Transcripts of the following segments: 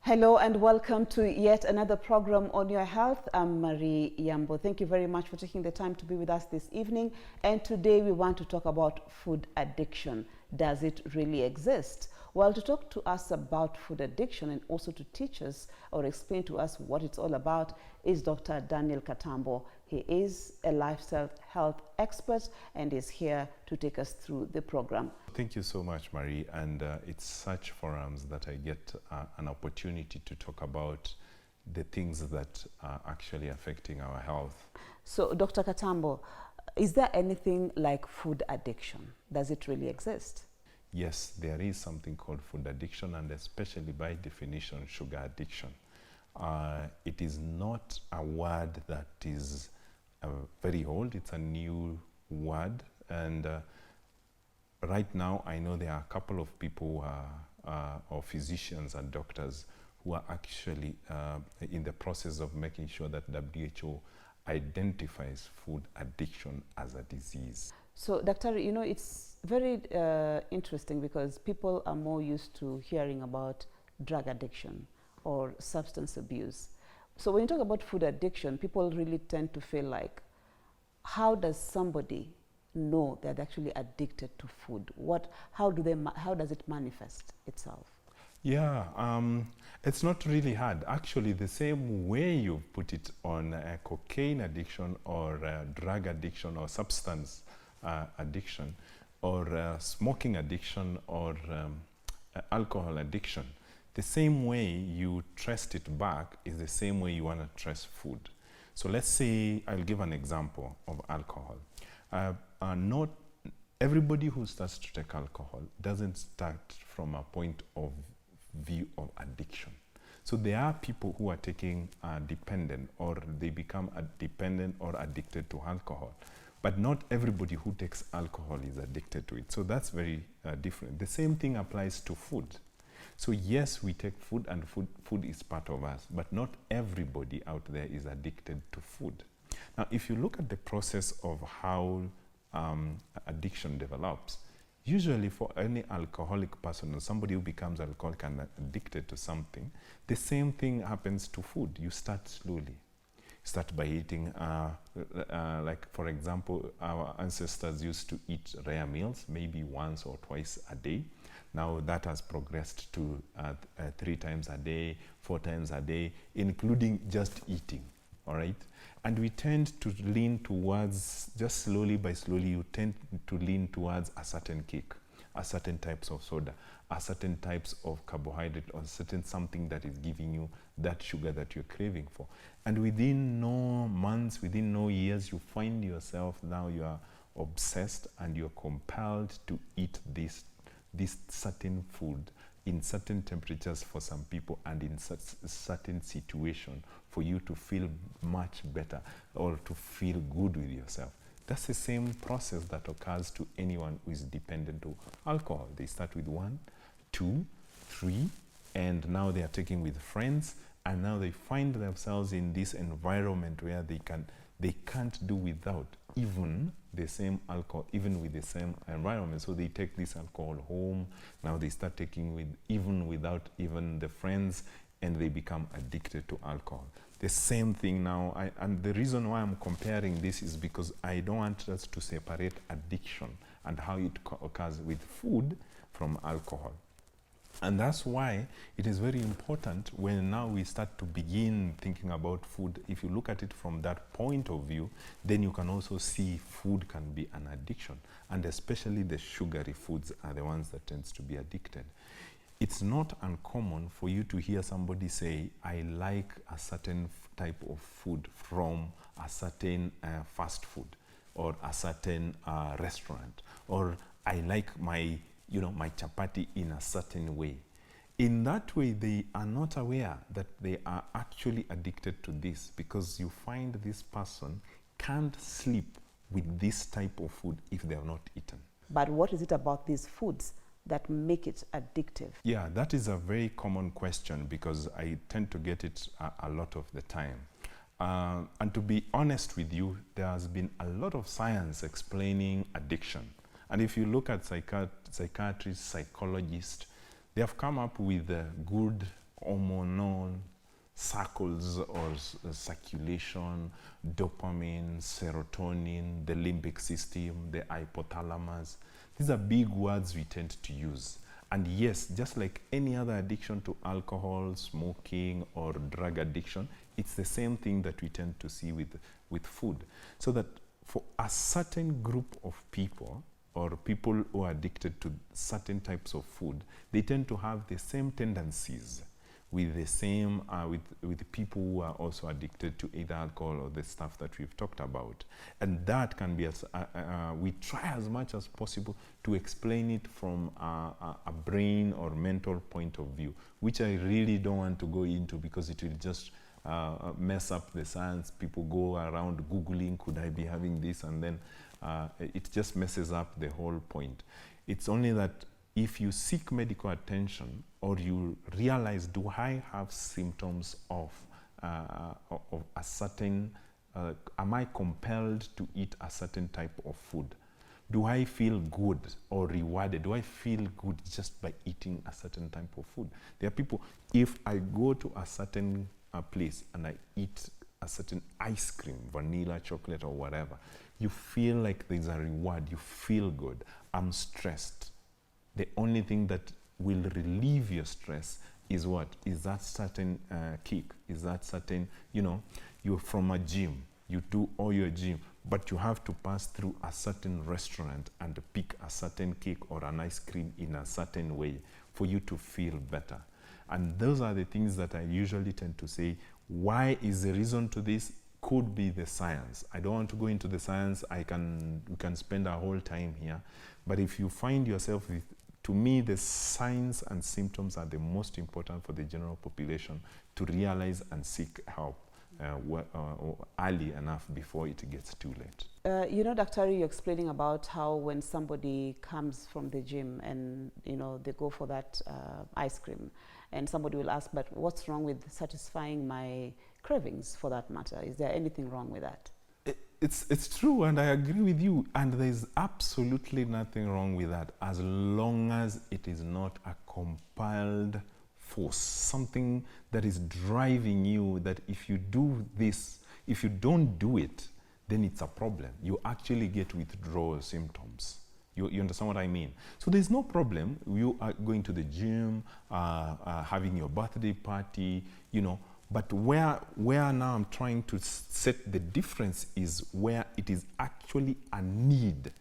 Hello and welcome to yet another program on your health. I'm Marie Yambo. Thank you very much for taking the time to be with us this evening. And today we want to talk about food addiction. Does it really exist? Well, to talk to us about food addiction and also to teach us or explain to us what it's all about is Dr. Daniel Katambo. He is a lifestyle health expert and is here to take us through the program. Thank you so much, Marie. And it's such forums that I get an opportunity to talk about the things that are actually affecting our health. So, Dr. Katambo, is there anything like food addiction? Does it really exist? Yes, there is something called food addiction, and especially by definition, sugar addiction. It is not a word that is very old. It's a new word. And right now, I know there are a couple of people or physicians and doctors who are actually in the process of making sure that WHO identifies food addiction as a disease. So, Doctor, you know, it's very interesting because people are more used to hearing about drug addiction or substance abuse. So when you talk about food addiction, people really tend to feel like, how does somebody know they're actually addicted to food? How does it manifest itself? Yeah, it's not really hard. Actually, the same way you put it on cocaine addiction or drug addiction or substance addiction or smoking addiction or alcohol addiction, the same way you traced it back is the same way you want to trace food. So let's say, I'll give an example of alcohol. Not everybody who starts to take alcohol doesn't start from a point of view of addiction. So there are people who are taking dependent, or they become dependent or addicted to alcohol. But not everybody who takes alcohol is addicted to it. So that's very different. The same thing applies to food. So yes, we take food, and food is part of us, but not everybody out there is addicted to food. Now, if you look at the process of how addiction develops, usually for any alcoholic person or somebody who becomes alcoholic and addicted to something, the same thing happens to food. You start slowly. Start by eating, like for example, our ancestors used to eat rare meals, maybe once or twice a day. Now that has progressed to 3 times a day, 4 times a day, including just eating, all right? And we tend to lean towards, just slowly by slowly, you tend to lean towards a certain cake, a certain types of soda, a certain types of carbohydrate, or certain something that is giving you that sugar that you're craving for. And within no months, within no years, you find yourself now you are obsessed and you're compelled to eat this certain food in certain temperatures for some people and in certain situation for you to feel much better or to feel good with yourself. That's the same process that occurs to anyone who is dependent to alcohol. They start with 1, 2, 3, and now they are taking with friends, and now they find themselves in this environment where they can't do without even the same alcohol, even with the same environment. So they take this alcohol home. Now they start taking even without even the friends, and they become addicted to alcohol. The same thing now, and the reason why I'm comparing this is because I don't want us to separate addiction and how it occurs with food from alcohol. And that's why it is very important when now we start to begin thinking about food. If you look at it from that point of view, then you can also see food can be an addiction. And especially the sugary foods are the ones that tends to be addicted. It's not uncommon for you to hear somebody say, I like a certain type of food from a certain fast food or a certain restaurant, or I like my chapati in a certain way. In that way, they are not aware that they are actually addicted to this, because you find this person can't sleep with this type of food if they have not eaten. But what is it about these foods that make it addictive? Yeah, that is a very common question, because I tend to get it a lot of the time. And to be honest with you, there has been a lot of science explaining addiction. And if you look at psychiatrists, psychologists, they have come up with good hormonal circles or circulation, dopamine, serotonin, the limbic system, the hypothalamus. These are big words we tend to use. And yes, just like any other addiction to alcohol, smoking, or drug addiction, it's the same thing that we tend to see with food. So that for a certain group of people, or people who are addicted to certain types of food, they tend to have the same tendencies with the same with people who are also addicted to either alcohol or the stuff that we've talked about. And that can be we try as much as possible to explain it from a brain or mental point of view, which I really don't want to go into because it will just mess up the science. People go around Googling, could I be having this? And then it just messes up the whole point. It's only that if you seek medical attention or you realize, do I have symptoms of a certain, am I compelled to eat a certain type of food? Do I feel good or rewarded? Do I feel good just by eating a certain type of food? There are people, if I go to a certain place and I eat a certain ice cream, vanilla, chocolate, or whatever, you feel like there's a reward, you feel good. I'm stressed. The only thing that will relieve your stress is what? Is that certain kick, is that certain, you're from a gym, you do all your gym, but you have to pass through a certain restaurant and pick a certain cake or an ice cream in a certain way for you to feel better. And those are the things that I usually tend to say. Why is the reason to this? Could be the science. I don't want to go into the science. We can spend our whole time here. But if you find yourself with, to me, the signs and symptoms are the most important for the general population to realize and seek help early enough before it gets too late. Dr. you're explaining about how when somebody comes from the gym and, they go for that ice cream, and somebody will ask, but what's wrong with satisfying my cravings for that matter? Is there anything wrong with that? It's true, and I agree with you, and there's absolutely nothing wrong with that as long as it is not a compiled force, something that is driving you, that if you do this, if you don't do it, then it's a problem. You actually get withdrawal symptoms. You understand what I mean? So there's no problem. You are going to the gym, having your birthday party, but where now I'm trying to set the difference is where it is actually a need.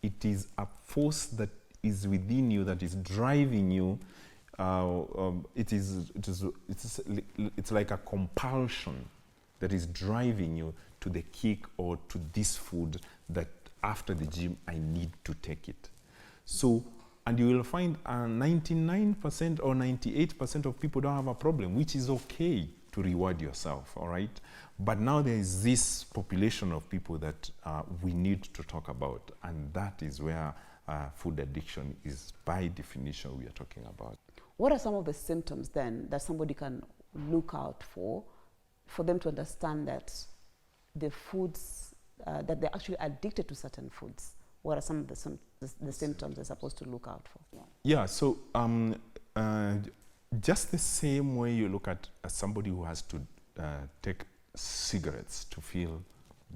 It is a force that is within you that is driving you. It's like a compulsion that is driving you to the kick or to this food that after the gym I need to take it. So, and you will find 99% or 98% of people don't have a problem, which is okay to reward yourself, all right? But now there is this population of people that we need to talk about, and that is where food addiction is, by definition, we are talking about. What are some of the symptoms then that somebody can look out for them to understand that the foods, that they're actually addicted to certain foods? What are some of the symptoms they're supposed to look out for? Yeah, so just the same way you look at somebody who has to take cigarettes to feel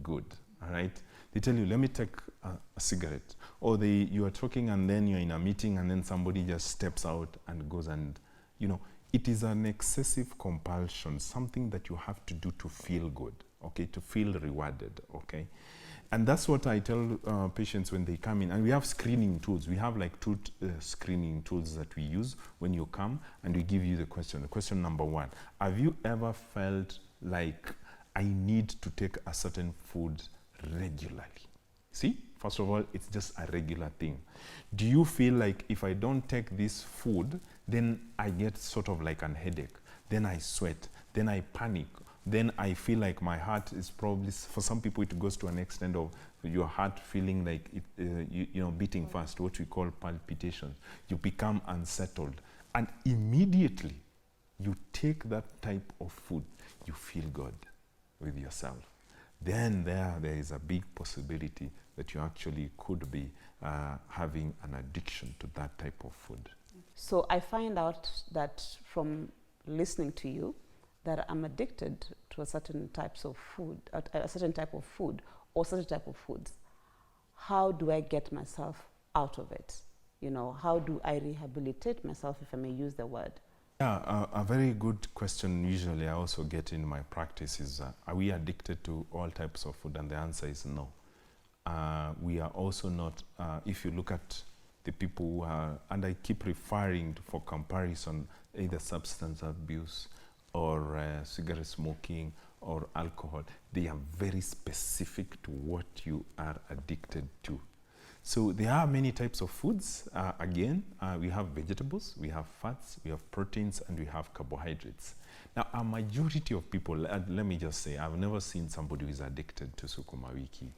good, all right? They tell you, let me take a cigarette. Or you are talking and then you're in a meeting and then somebody just steps out and goes and, it is an excessive compulsion, something that you have to do to feel good, okay, to feel rewarded, okay? And that's what I tell patients when they come in. And we have screening tools. We have like two screening tools that we use when you come, and we give you the question. The question number one, have you ever felt like I need to take a certain food regularly? See, first of all, it's just a regular thing. Do you feel like if I don't take this food, then I get sort of like an headache, then I sweat, then I panic, then I feel like my heart is probably, for some people it goes to an extent of your heart feeling like it, beating fast, what we call palpitations. You become unsettled, and immediately you take that type of food, you feel good with yourself. Then there is a big possibility that you actually could be having an addiction to that type of food. So I find out that from listening to you that I'm addicted to a certain types of food, a certain type of food or certain type of foods. How do I get myself out of it? You know, how do I rehabilitate myself, if I may use the word? Yeah, a very good question usually I also get in my practice is, are we addicted to all types of food? And the answer is no. We are also not, if you look at the people who are, and I keep referring to, for comparison, either substance abuse or cigarette smoking or alcohol, they are very specific to what you are addicted to. So there are many types of foods. Again, we have vegetables, we have fats, we have proteins, and we have carbohydrates. Now, a majority of people, let me just say, I've never seen somebody who is addicted to sukuma wiki.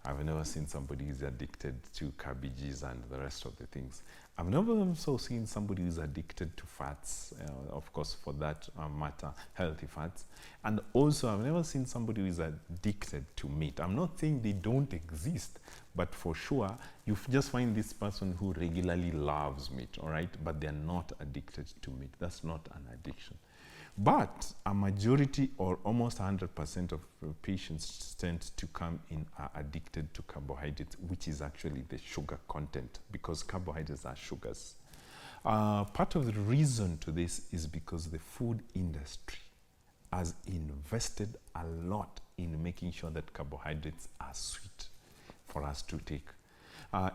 I've never seen somebody who's addicted to cabbages and the rest of the things. I've never also seen somebody who's addicted to fats, of course, for that matter, healthy fats. And also, I've never seen somebody who's addicted to meat. I'm not saying they don't exist, but for sure, you just find this person who regularly loves meat, all right? But they're not addicted to meat. That's not an addiction. But a majority or almost 100% of patients tend to come in are addicted to carbohydrates, which is actually the sugar content, because carbohydrates are sugars. Part of the reason to this is because the food industry has invested a lot in making sure that carbohydrates are sweet for us to take.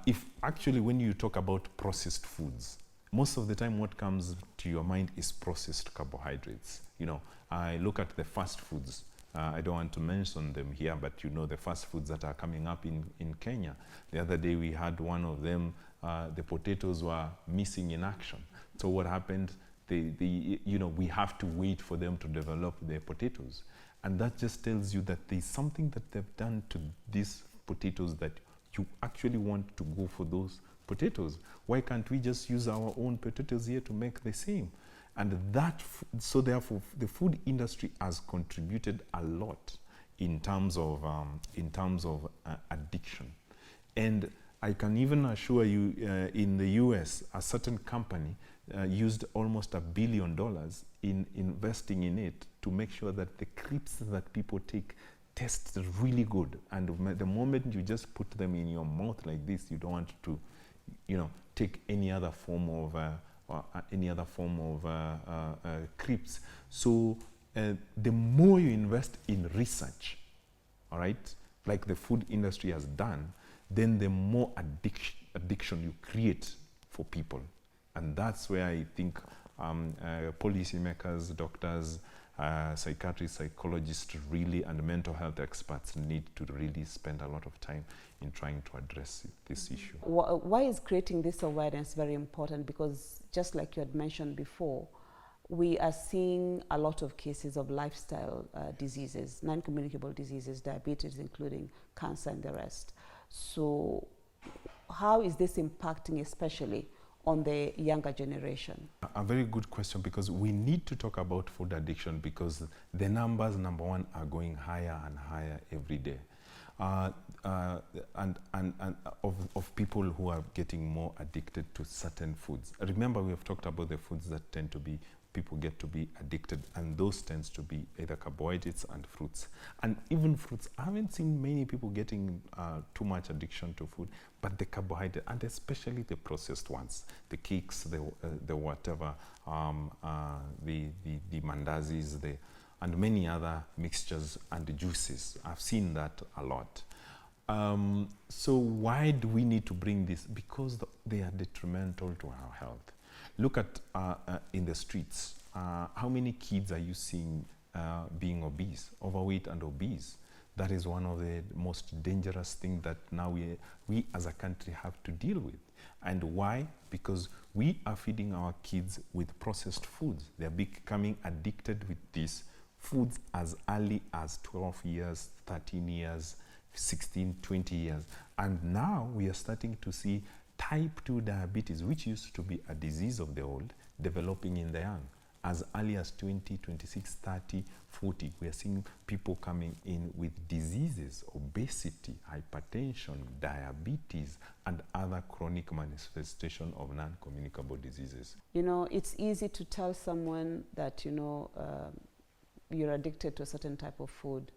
If actually when you talk about processed foods, most of the time what comes to your mind is processed carbohydrates. You know, I look at the fast foods. I don't want to mention them here, but you know the fast foods that are coming up in Kenya. The other day we had one of them, the potatoes were missing in action. So what happened, we have to wait for them to develop their potatoes. And that just tells you that there's something that they've done to these potatoes that you actually want to go for those potatoes. Why can't we just use our own potatoes here to make the same? And so therefore, the food industry has contributed a lot in terms of addiction. And I can even assure you, in the US, a certain company used almost $1 billion in investing in it to make sure that the crisps that people take taste really good. And the moment you just put them in your mouth like this, you don't want to, take any other form of crisps. So the more you invest in research, all right, like the food industry has done, then the more addiction you create for people. And that's where I think policymakers, doctors, psychiatrists, psychologists really, and mental health experts need to really spend a lot of time in trying to address this issue. Why is creating this awareness very important? Because just like you had mentioned before, we are seeing a lot of cases of lifestyle diseases, non-communicable diseases, diabetes, including cancer and the rest. So how is this impacting especially on the younger generation? A very good question, because we need to talk about food addiction because the numbers, number one, are going higher and higher every day. And of people who are getting more addicted to certain foods. Remember, we have talked about the foods that tend to be, people get to be addicted, and those tends to be either carbohydrates and fruits. And even fruits, I haven't seen many people getting too much addiction to food, but the carbohydrate, and especially the processed ones, the cakes, the whatever, the mandazis, and many other mixtures and juices. I've seen that a lot. So why do we need to bring this? Because they are detrimental to our health. Look at in the streets, how many kids are you seeing being obese, overweight and obese? That is one of the most dangerous things that now we as a country have to deal with. And why? Because we are feeding our kids with processed foods. They're becoming addicted with these foods as early as 12 years, 13 years, 16, 20 years. And now we are starting to see type 2 diabetes, which used to be a disease of the old, developing in the young. as early as 20, 26, 30, 40, we are seeing people coming in with diseases, obesity, hypertension, diabetes, and other chronic manifestation of non-communicable diseases. You know, it's easy to tell someone that, you're addicted to a certain type of food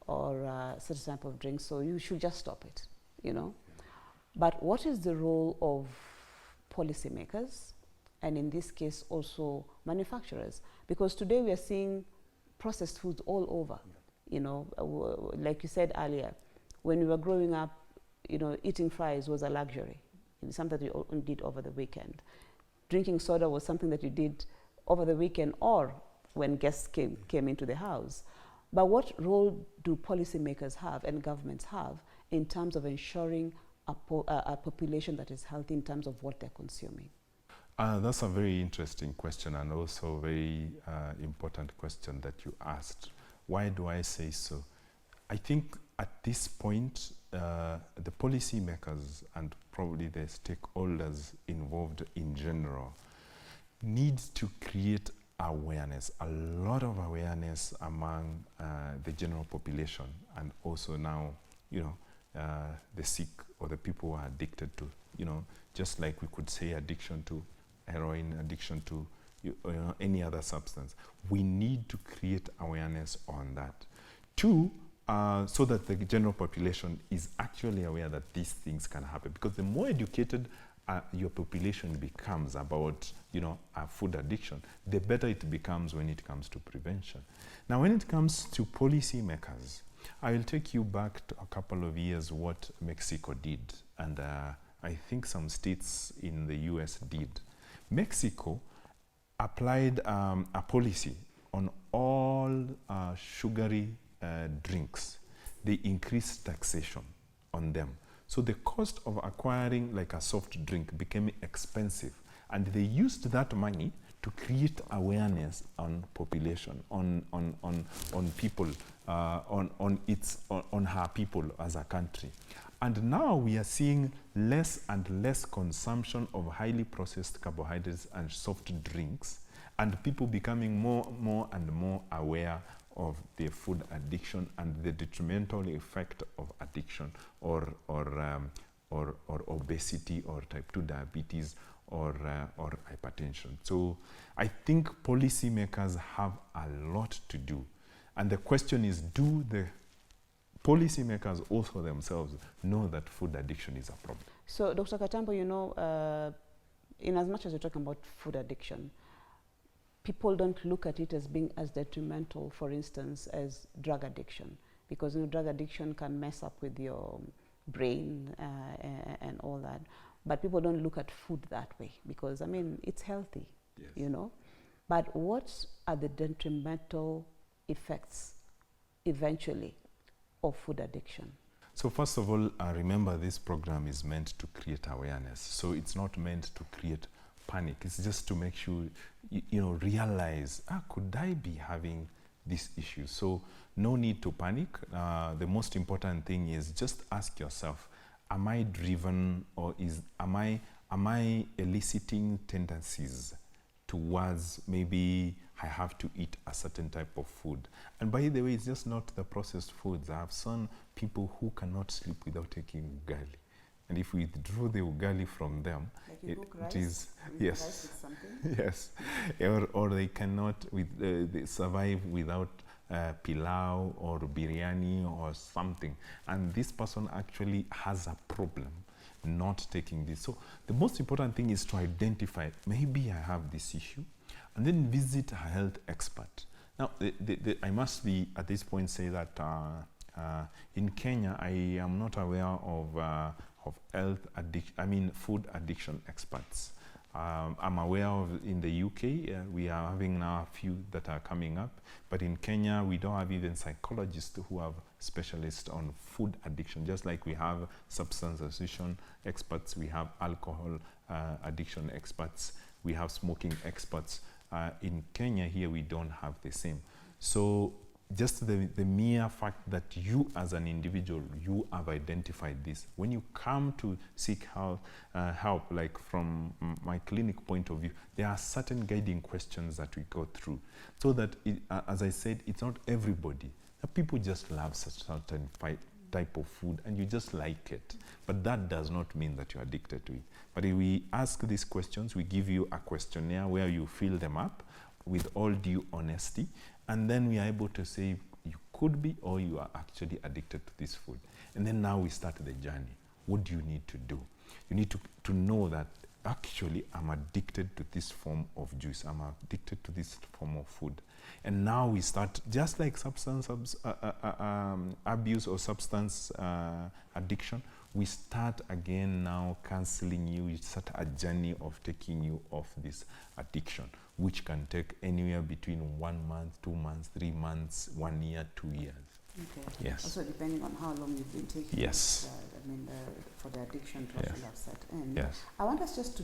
or a certain type of drink, so you should just stop it, But what is the role of policymakers, and in this case also manufacturers? Because today we are seeing processed foods all over. Like you said earlier, when we were growing up, eating fries was a luxury. It's something that you did over the weekend. Drinking soda was something that you did over the weekend or when guests came into the house. But what role do policymakers have and governments have in terms of ensuring a population that is healthy in terms of what they're consuming? That's a very interesting question, and also a very important question that you asked. Why do I say so? I think at this point, the policymakers and probably the stakeholders involved in general need to create awareness, a lot of awareness among the general population, and also now, the sick or the people who are addicted to, just like we could say addiction to heroin, addiction to any other substance. We need to create awareness on that. Two, so that the general population is actually aware that these things can happen. Because the more educated your population becomes about, food addiction, the better it becomes when it comes to prevention. Now, when it comes to policymakers, I will take you back to a couple of years what Mexico did, and I think some states in the US did. Mexico applied a policy on all sugary drinks. They increased taxation on them. So the cost of acquiring like a soft drink became expensive, and they used that money to create awareness on population, on people, on her people as a country. And now we are seeing less and less consumption of highly processed carbohydrates and soft drinks, and people becoming more and more aware of their food addiction and the detrimental effect of addiction or obesity or type 2 diabetes or hypertension. So I think policymakers have a lot to do. And the question is, do the policymakers also themselves know that food addiction is a problem? So, Dr. Katambo, in as much as you're talking about food addiction, people don't look at it as being as detrimental, for instance, as drug addiction, because drug addiction can mess up with your brain and all that. But people don't look at food that way because, it's healthy, yes. But what are the detrimental effects eventually of food addiction? So first of all, remember this program is meant to create awareness. So it's not meant to create panic. It's just to make sure realize, could I be having this issue? So no need to panic. The most important thing is just ask yourself, am I driven, or am I eliciting tendencies towards maybe I have to eat a certain type of food? And by the way, it's just not the processed foods. I have seen people who cannot sleep without taking ugali. And if we withdraw the ugali from them, like it is, yes, yes, or they cannot they survive without pilau or biryani or something. And this person actually has a problem not taking this. So the most important thing is to identify, maybe I have this issue, and then visit a health expert. Now, I must be at this point say that in Kenya, I am not aware of food addiction experts. I'm aware of in the UK, we are having now a few that are coming up, but in Kenya, we don't have even psychologists who have specialists on food addiction, just like we have substance addiction experts, we have alcohol addiction experts, we have smoking experts. In Kenya here, we don't have the same. So just the mere fact that you as an individual, you have identified this. When you come to seek help, like from my clinic point of view, there are certain guiding questions that we go through. So that, as I said, it's not everybody. People just love such certain type of food and you just like it. But that does not mean that you're addicted to it. But if we ask these questions, we give you a questionnaire where you fill them up with all due honesty, and then we are able to say you could be or you are actually addicted to this food. And then now we start the journey. What do you need to do? You need to know that actually I'm addicted to this form of juice. I'm addicted to this form of food. And now we start, just like substance abuse or substance addiction, we start again now counseling you. We start a journey of taking you off this addiction, which can take anywhere between 1 month, 2 months, 3 months, 1 year, 2 years. Okay. Yes. Also depending on how long you've been taking yes. For the addiction to yes. actually have set in. Yes. I want us just to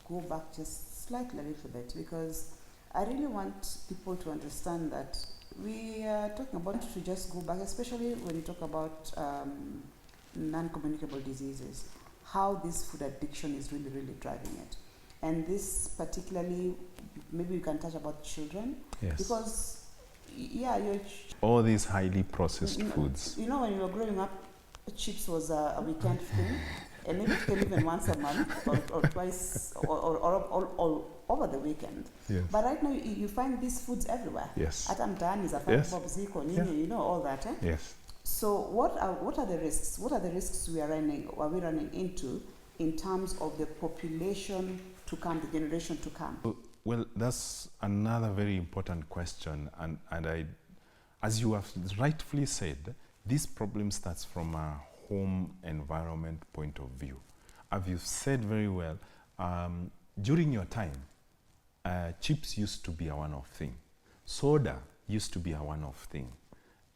go back just slightly a little bit, because I really want people to understand that we are talking about to just go back, especially when you talk about non-communicable diseases, how this food addiction is really, really driving it. And this particularly, maybe you can touch about children, yes. because you're all these highly processed foods. You know, when you were growing up, chips was a weekend thing, and maybe it came even once a month or twice or over the weekend. Yes. But right now you find these foods everywhere. Yes. At Amtani, Yes. you know all that. Eh? Yes. So what are the risks? What are the risks we are running into in terms of the population to come, the generation to come? Well, that's another very important question, and as you have rightfully said, this problem starts from a home environment point of view. As you've said very well, during your time, chips used to be a one-off thing. Soda used to be a one-off thing.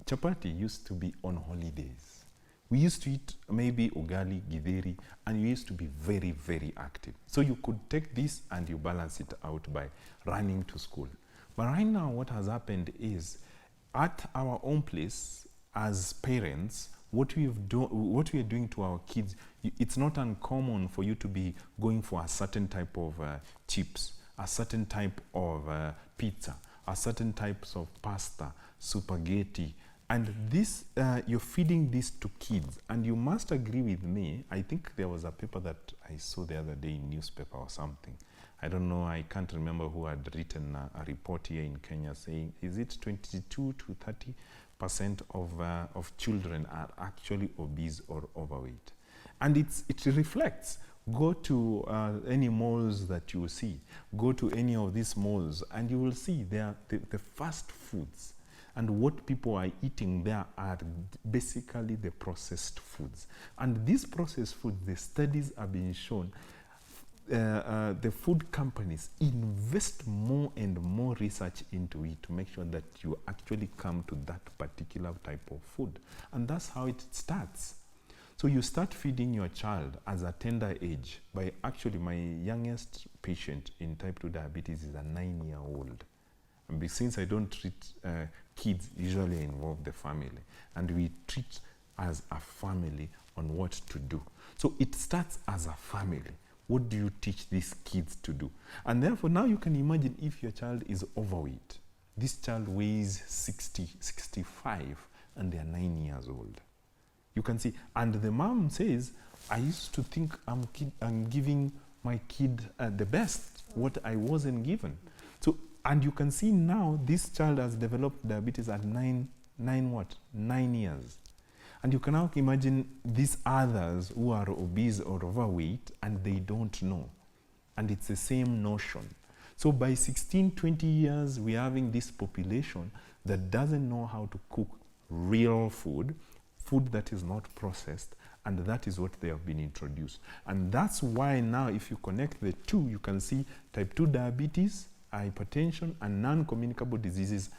Chapati used to be on holidays. We used to eat maybe ugali, githeri, and you used to be very, very active. So you could take this and you balance it out by running to school. But right now what has happened is, at our own place, as parents, what we are doing to our kids, it's not uncommon for you to be going for a certain type of chips, a certain type of pizza, a certain types of pasta, spaghetti, and this you're feeding this to kids. And you must agree with me, I think there was a paper that I saw the other day in newspaper or something. I don't know, I can't remember who had written a report here in Kenya saying, is it 22 to 30% of children are actually obese or overweight? And it reflects. Go to any malls that you see, go to any of these malls, and you will see the fast foods. And what people are eating there are basically the processed foods. And these processed foods, the studies have been shown, the food companies invest more and more research into it to make sure that you actually come to that particular type of food. And that's how it starts. So you start feeding your child as a tender age. By actually, my youngest patient in type 2 diabetes is a 9-year-old. And since I don't treat kids, usually I involve the family. And we treat as a family on what to do. So it starts as a family. What do you teach these kids to do? And therefore, now you can imagine if your child is overweight. This child weighs 60, 65, and they're 9 years old. You can see, and the mom says, I used to think I'm giving my kid the best, what I wasn't given. So, and you can see now this child has developed diabetes at 9 years. And you can now imagine these others who are obese or overweight and they don't know. And it's the same notion. So by 16, 20 years, we're having this population that doesn't know how to cook real food, food that is not processed, and that is what they have been introduced. And that's why now if you connect the two, you can see type 2 diabetes, hypertension, and non-communicable diseases,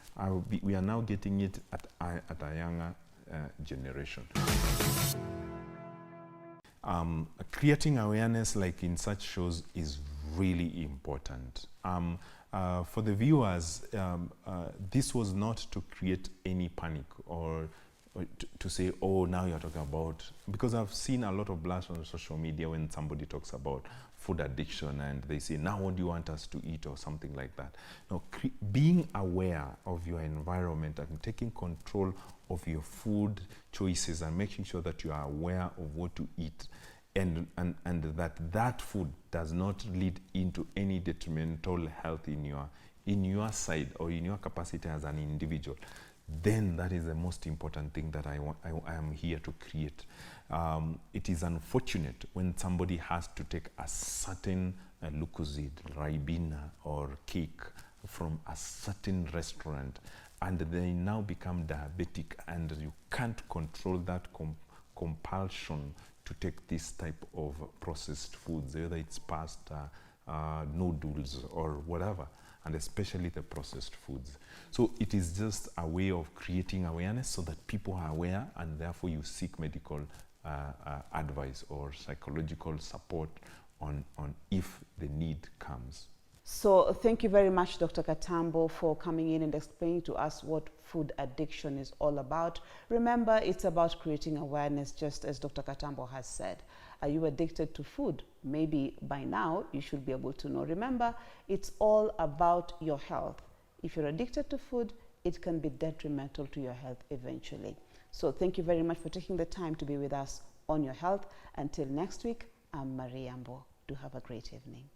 we are now getting it at a younger generation. Creating awareness like in such shows is really important. For the viewers, this was not to create any panic or to say, oh, now you're talking about, because I've seen a lot of blasts on social media when somebody talks about food addiction and they say, now what do you want us to eat or something like that. Now, being aware of your environment and taking control of your food choices and making sure that you are aware of what to eat and that food does not lead into any detrimental health in your side or in your capacity as an individual, then that is the most important thing that I am here to create. It is unfortunate when somebody has to take a certain Lucozade, Ribena or cake from a certain restaurant and they now become diabetic and you can't control that compulsion to take this type of processed foods, whether it's pasta, noodles or whatever, and especially the processed foods. So it is just a way of creating awareness so that people are aware and therefore you seek medical advice or psychological support on if the need comes. So thank you very much, Dr. Katambo, for coming in and explaining to us what food addiction is all about. Remember, it's about creating awareness, just as Dr. Katambo has said. Are you addicted to food? Maybe by now you should be able to know. Remember, it's all about your health. If you're addicted to food, it can be detrimental to your health eventually. So thank you very much for taking the time to be with us on Your Health. Until next week, I'm Marie Yambo. Do have a great evening.